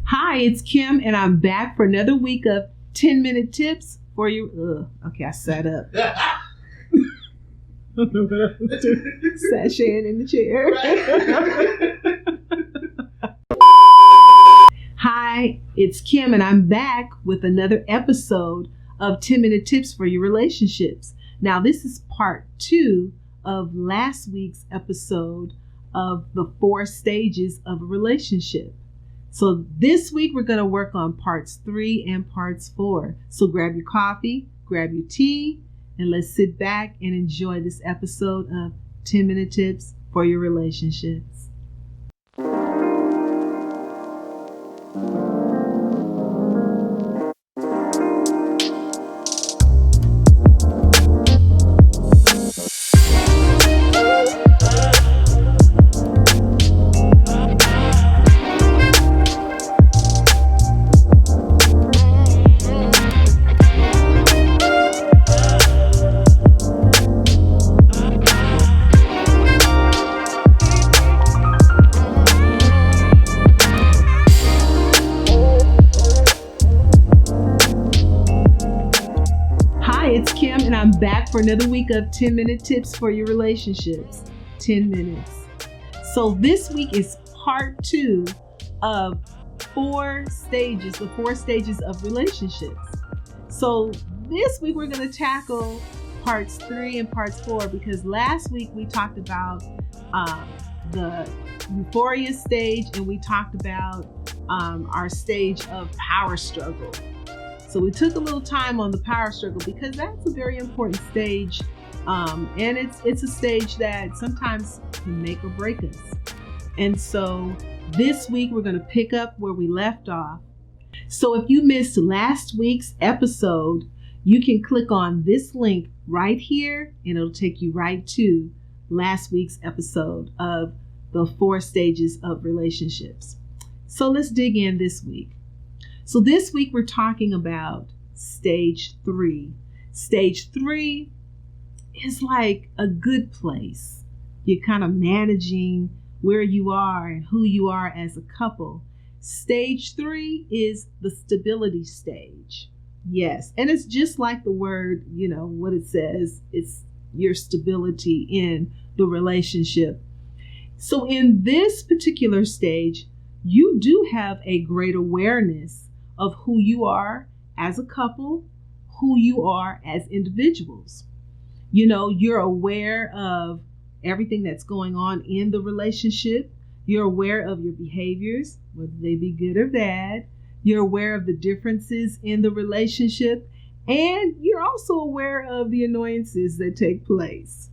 Hi, it's Kim, and I'm back for another week of 10-minute tips for you. Okay, I sat up. Sashaying in the chair. Hi, it's Kim, and I'm back with another episode of 10-minute tips for your relationships. Now, this is part 2 of last week's episode of the 4 stages of a relationship. So this week we're going to work on parts 3 and parts 4. So grab your coffee, grab your tea, and let's sit back and enjoy this episode of 10-minute tips for your relationships. It's Kim, and I'm back for another week of 10-minute tips for your relationships. 10 minutes. So this week is part 2 of 4 stages, the 4 stages of relationships. So this week we're going to tackle parts 3 and parts 4 because last week we talked about the euphoria stage and we talked about our stage of power struggle. So we took a little time on the power struggle because that's a very important stage. And it's a stage that sometimes can make or break us. And so this week we're going to pick up where we left off. So if you missed last week's episode, you can click on this link right here and it'll take you right to last week's episode of the 4 stages of relationships. So let's dig in this week. So this week we're talking about stage 3. Stage 3 is like a good place. You're kind of managing where you are and who you are as a couple. Stage 3 is the stability stage. Yes, and it's just like the word, what it says. It's your stability in the relationship. So in this particular stage, you do have a great awareness of who you are as a couple, who you are as individuals. You're aware of everything that's going on in the relationship. You're aware of your behaviors, whether they be good or bad. You're aware of the differences in the relationship, and you're also aware of the annoyances that take place.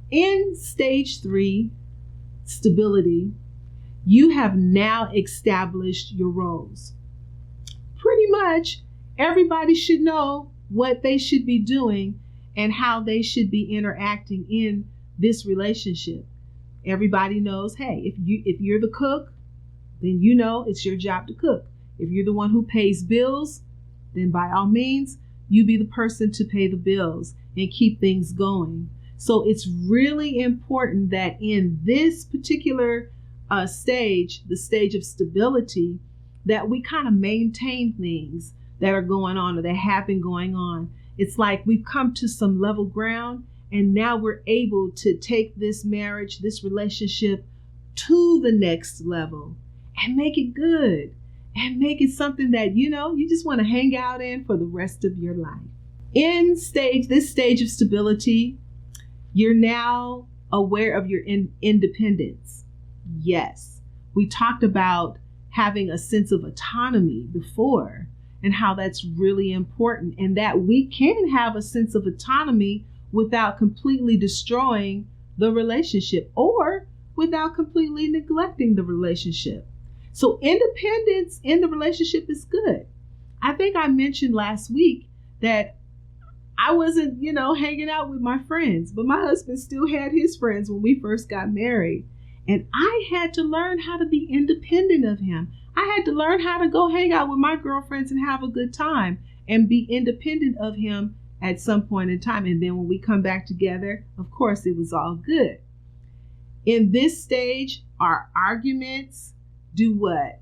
In stage 3, stability, you have now established your roles. Pretty much everybody should know what they should be doing and how they should be interacting in this relationship. Everybody knows, hey, if you're the cook, then it's your job to cook. If you're the one who pays bills, then by all means, you be the person to pay the bills and keep things going. So it's really important that in this particular stage, the stage of stability, that we kind of maintain things that are going on or that have been going on. It's like we've come to some level ground and now we're able to take this marriage, this relationship to the next level and make it good and make it something that, you just want to hang out in for the rest of your life. In this stage of stability, you're now aware of your independence. Yes, we talked about having a sense of autonomy before and how that's really important and that we can have a sense of autonomy without completely destroying the relationship or without completely neglecting the relationship. So independence in the relationship is good. I think I mentioned last week that I wasn't, hanging out with my friends, but my husband still had his friends when we first got married. And I had to learn how to be independent of him. I had to learn how to go hang out with my girlfriends and have a good time and be independent of him at some point in time. And then when we come back together, of course, it was all good. In this stage, our arguments do what?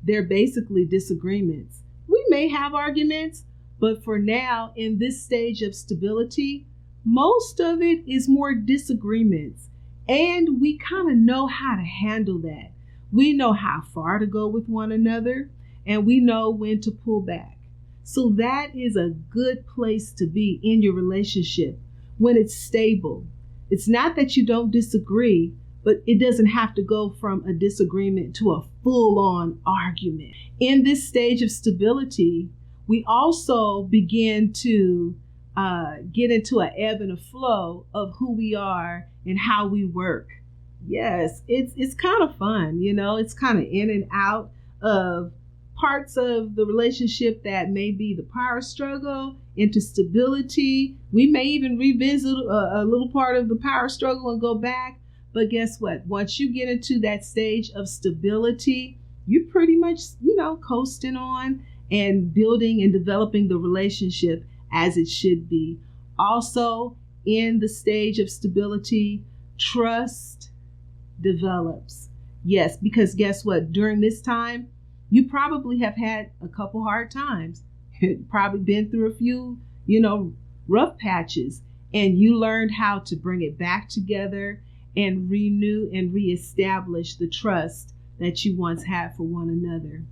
They're basically disagreements. We may have arguments, but for now, in this stage of stability, most of it is more disagreements. And we kind of know how to handle that. We know how far to go with one another, and we know when to pull back. So that is a good place to be in your relationship when it's stable. It's not that you don't disagree, but it doesn't have to go from a disagreement to a full-on argument. In this stage of stability, we also begin to get into an ebb and a flow of who we are and how we work. Yes, it's kind of fun, it's kind of in and out of parts of the relationship that may be the power struggle into stability. We may even revisit a little part of the power struggle and go back. But guess what? Once you get into that stage of stability, you're pretty much, coasting on and building and developing the relationship as it should be. Also, in the stage of stability, trust develops. Yes, because guess what? During this time, you probably have had a couple hard times. Probably been through a few, rough patches, and you learned how to bring it back together and renew and reestablish the trust that you once had for one another.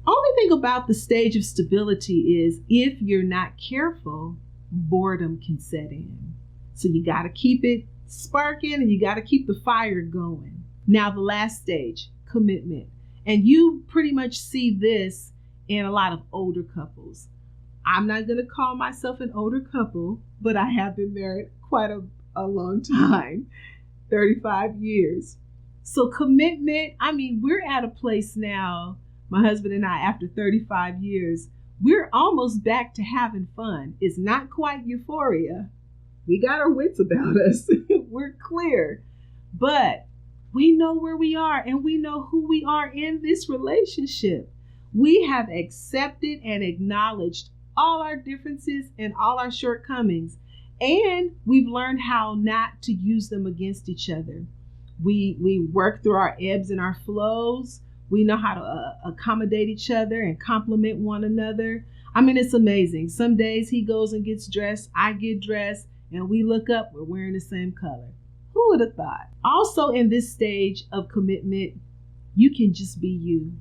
Only thing about the stage of stability is if you're not careful, boredom can set in. So you got to keep it sparking and you got to keep the fire going. Now, the last stage, commitment. And you pretty much see this in a lot of older couples. I'm not going to call myself an older couple, but I have been married quite a long time, 35 years. So commitment, we're at a place now, my husband and I, after 35 years, we're almost back to having fun. It's not quite euphoria. We got our wits about us. We're clear. But we know where we are and we know who we are in this relationship. We have accepted and acknowledged all our differences and all our shortcomings. And we've learned how not to use them against each other. We work through our ebbs and our flows. We know how to accommodate each other and compliment one another. It's amazing. Some days he goes and gets dressed, I get dressed, and we look up, we're wearing the same color. Who would have thought? Also, in this stage of commitment, you can just be you.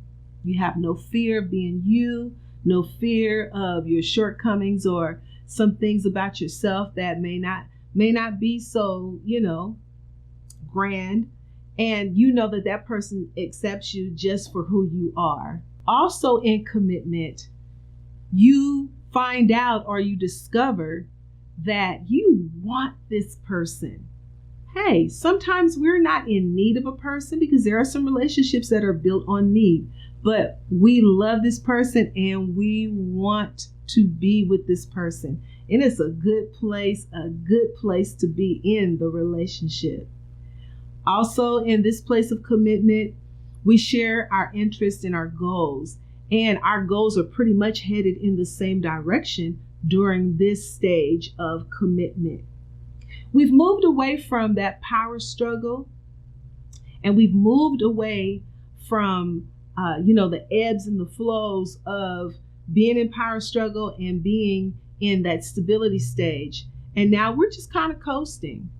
You have no fear of being you, no fear of your shortcomings or some things about yourself that may not be so, grand. And you know that person accepts you just for who you are. Also in commitment, you find out or you discover that you want this person. Hey, sometimes we're not in need of a person because there are some relationships that are built on need. But we love this person and we want to be with this person. And it's a good place to be in the relationship. Also, in this place of commitment, we share our interests and our goals. And our goals are pretty much headed in the same direction during this stage of commitment. We've moved away from that power struggle, and we've moved away from the ebbs and the flows of being in power struggle and being in that stability stage. And now we're just kind of coasting.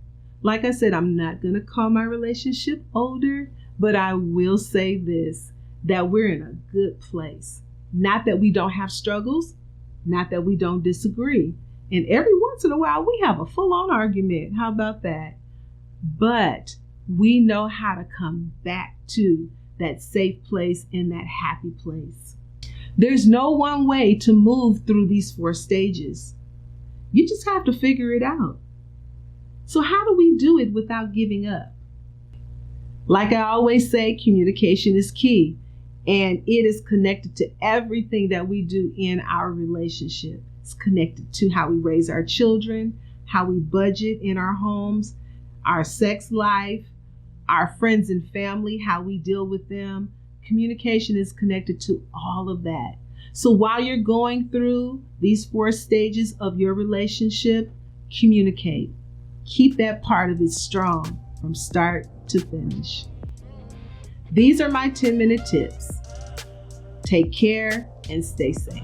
Like I said, I'm not going to call my relationship older, but I will say this, that we're in a good place. Not that we don't have struggles, not that we don't disagree. And every once in a while, we have a full-on argument. How about that? But we know how to come back to that safe place and that happy place. There's no one way to move through these 4 stages. You just have to figure it out. So how do we do it without giving up? Like I always say, communication is key, and it is connected to everything that we do in our relationship. It's connected to how we raise our children, how we budget in our homes, our sex life, our friends and family, how we deal with them. Communication is connected to all of that. So while you're going through these 4 stages of your relationship, communicate. Keep that part of it strong from start to finish. These are my 10-minute tips. Take care and stay safe.